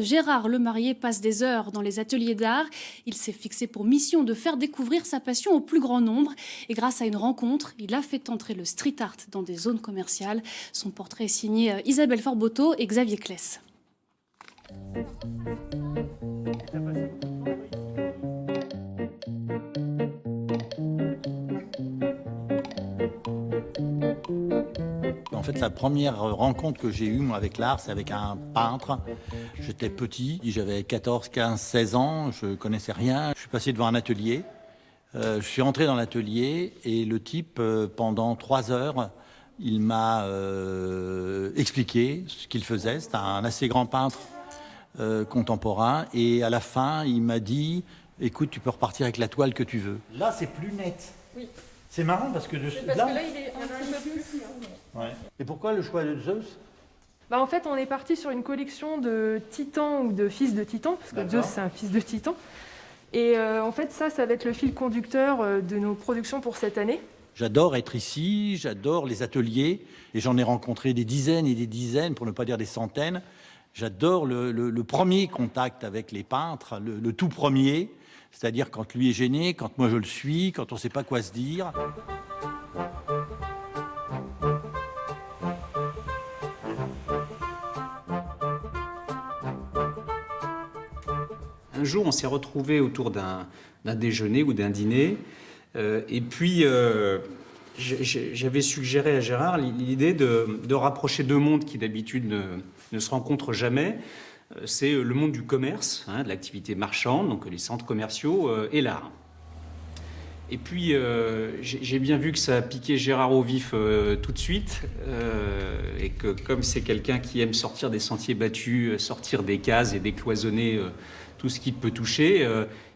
Gérard Lemarié passe des heures dans les ateliers d'art. Il s'est fixé pour mission de faire découvrir sa passion au plus grand nombre. Et grâce à une rencontre, il a fait entrer le street art dans des zones commerciales. Son portrait est signé Isabelle Forboto et Xavier Kless. En fait, la première rencontre que j'ai eue moi, avec l'art, c'est avec un peintre. J'étais petit, j'avais 14, 15, 16 ans, je connaissais rien. Je suis passé devant un atelier. Je suis entré dans l'atelier et le type, pendant 3 heures, il m'a expliqué ce qu'il faisait. C'était un assez grand peintre contemporain. Et à la fin, il m'a dit, écoute, tu peux repartir avec la toile que tu veux. Là, c'est plus net. Oui. C'est marrant parce que Parce que là, il est un petit peu plus. Ouais. Et pourquoi le choix de Zeus? En fait, on est parti sur une collection de titans ou de fils de titans, parce que Zeus, c'est un fils de titan. Et en fait, ça va être le fil conducteur de nos productions pour cette année. J'adore être ici, j'adore les ateliers, et j'en ai rencontré des dizaines et des dizaines, pour ne pas dire des centaines. J'adore le premier contact avec les peintres, le tout premier, c'est-à-dire quand lui est gêné, quand moi je le suis, quand on ne sait pas quoi se dire. Un jour, on s'est retrouvés autour d'un déjeuner ou d'un dîner, et puis j'avais suggéré à Gérard l'idée de rapprocher deux mondes qui d'habitude ne se rencontrent jamais. C'est le monde du commerce, de l'activité marchande, donc les centres commerciaux, et l'art. Et puis j'ai bien vu que ça a piqué Gérard au vif tout de suite, et que comme c'est quelqu'un qui aime sortir des sentiers battus, sortir des cases et décloisonner tout ce qui peut toucher,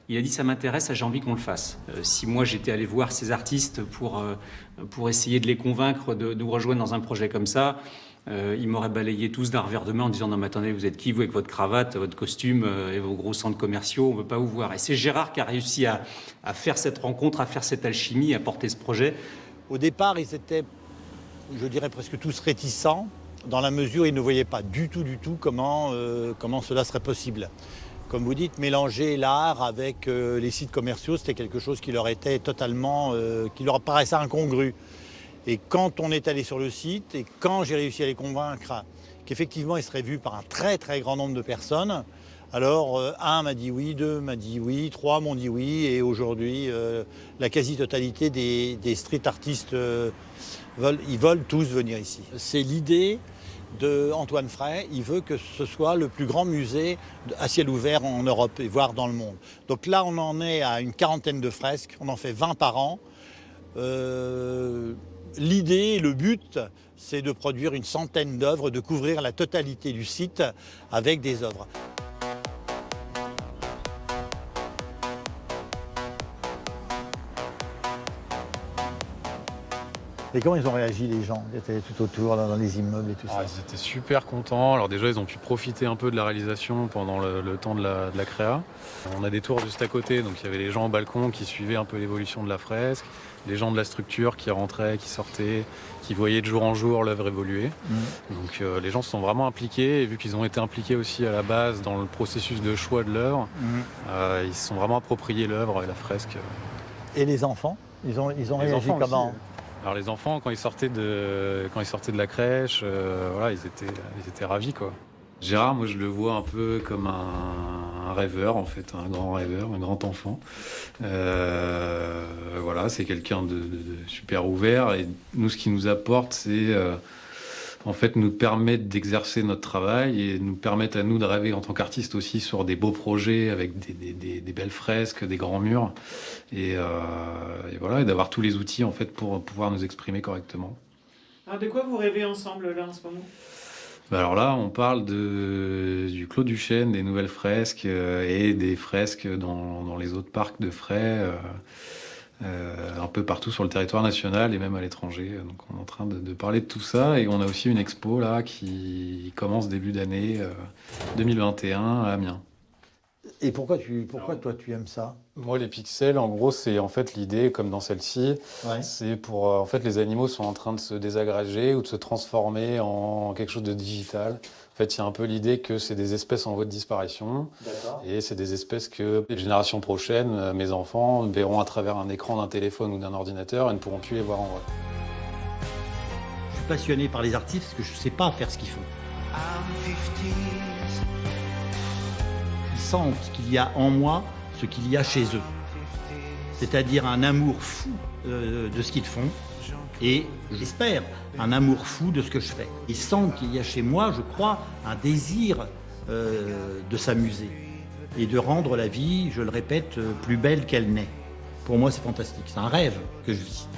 il a dit ça m'intéresse, j'ai envie qu'on le fasse. Si moi j'étais allé voir ces artistes pour essayer de les convaincre de nous rejoindre dans un projet comme ça, ils m'auraient balayé tous d'un revers de main en disant non mais attendez, vous êtes qui vous avec votre cravate, votre costume et vos gros centres commerciaux, on ne veut pas vous voir. Et c'est Gérard qui a réussi à faire cette rencontre, à faire cette alchimie, à porter ce projet. Au départ, ils étaient, je dirais presque tous réticents, dans la mesure où ils ne voyaient pas du tout comment cela serait possible. Comme vous dites, mélanger l'art avec les sites commerciaux, c'était quelque chose qui leur était totalement, qui leur paraissait incongru. Et quand on est allé sur le site et quand j'ai réussi à les convaincre qu'effectivement il serait vu par un très très grand nombre de personnes, alors un m'a dit oui, deux m'a dit oui, trois m'ont dit oui, et aujourd'hui la quasi-totalité des street artistes veulent tous venir ici. C'est l'idée d'Antoine Frey, il veut que ce soit le plus grand musée à ciel ouvert en Europe et voire dans le monde. Donc là on en est à une 40aine de fresques, on en fait 20 par an. L'idée, le but, c'est de produire une centaine d'œuvres, de couvrir la totalité du site avec des œuvres. Et comment ils ont réagi les gens qui étaient tout autour, dans les immeubles et tout ça? Ils étaient super contents. Alors déjà, ils ont pu profiter un peu de la réalisation pendant le temps de la créa. On a des tours juste à côté, donc il y avait les gens au balcon qui suivaient un peu l'évolution de la fresque, les gens de la structure qui rentraient, qui sortaient, qui voyaient de jour en jour l'œuvre évoluer. Donc les gens se sont vraiment impliqués, et vu qu'ils ont été impliqués aussi à la base dans le processus de choix de l'œuvre, ils se sont vraiment appropriés l'œuvre et la fresque. Et les enfants, ils ont réagi comment aussi? Alors les enfants, quand ils sortaient de la crèche, voilà, ils étaient ravis, quoi. Gérard, moi je le vois un peu comme un rêveur, en fait, un grand rêveur, un grand enfant. Voilà, c'est quelqu'un de super ouvert, et nous, ce qu'il nous apporte, c'est en fait nous permettre d'exercer notre travail et nous permettre à nous de rêver en tant qu'artistes aussi sur des beaux projets avec des belles fresques, des grands murs, et voilà, et d'avoir tous les outils en fait pour pouvoir nous exprimer correctement. Alors de quoi vous rêvez ensemble là en ce moment? Alors là, on parle du Clos du Chêne, des nouvelles fresques et des fresques dans les autres parcs de Frey, un peu partout sur le territoire national et même à l'étranger. Donc on est en train de parler de tout ça, et on a aussi une expo là qui commence début d'année 2021 à Amiens. Et pourquoi toi tu aimes ça? Moi, les pixels, en gros, c'est en fait l'idée, comme dans celle-ci, c'est pour... en fait, les animaux sont en train de se désagréger ou de se transformer en quelque chose de digital. En fait, il y a un peu l'idée que c'est des espèces en voie de disparition. Et c'est des espèces que les générations prochaines, mes enfants, verront à travers un écran d'un téléphone ou d'un ordinateur et ne pourront plus les voir en vrai. Je suis passionné par les artistes parce que je ne sais pas faire ce qu'ils font. Ils sentent qu'il y a en moi ce qu'il y a chez eux. C'est-à-dire un amour fou de ce qu'ils font et, j'espère, un amour fou de ce que je fais. Ils sentent qu'il y a chez moi, je crois, un désir de s'amuser et de rendre la vie, je le répète, plus belle qu'elle n'est. Pour moi, c'est fantastique. C'est un rêve que je vis.